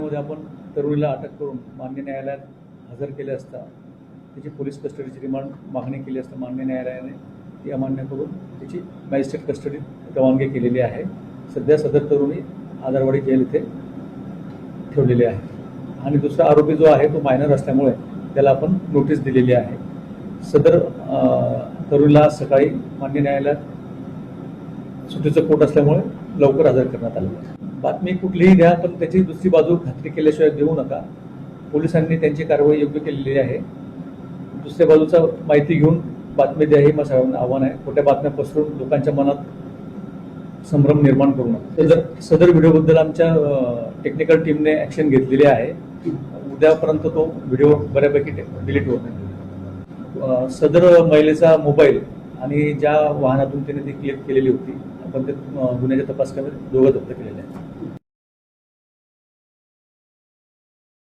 मध्ये आपण तरुणीला अटक करून मान्य न्यायालयात हजर केले असता त्याची पोलीस कस्टडीची रिमांड मागणी केली असता मान्य न्यायालयाने ती अमान्य करून त्याची मॅजिस्ट्रेट कस्टडीत रवानगी केलेली आहे. सध्या सदर तरुणी आधारवाडी जेल इथे ठेवलेली आहे आणि दुसरा आरोपी जो आहे तो मायनर असल्यामुळे त्याला आपण नोटीस दिलेली आहे. सदर तरुणीला सकाळी मान्य न्यायालयात सुट्टीचं कोर्ट असल्यामुळे लवकर हजर करण्यात आलं आहे. बातमी कुठलीही द्या पण त्याची दुसरी बाजू खात्री केल्याशिवाय देऊ नका. पोलिसांनी त्यांची कारवाई योग्य केलेली आहे. दुसऱ्या बाजूचा माहिती घेऊन बातमी द्या हे माझं आव्हान आहे. खोट्या बातम्या पसरून लोकांच्या मनात संभ्रम निर्माण करू नका. सदर व्हिडिओबद्दल आमच्या टेक्निकल टीमने ॲक्शन घेतलेली आहे. उद्यापर्यंत तो व्हिडिओ बऱ्यापैकी डिलीट होत नाही. सदर महिलेचा मोबाईल आणि ज्या वाहनातून त्याने ती क्लिक केलेली होती आपण ते गुन्ह्याचा तपास करत दोघं जप्त केलेले आहे.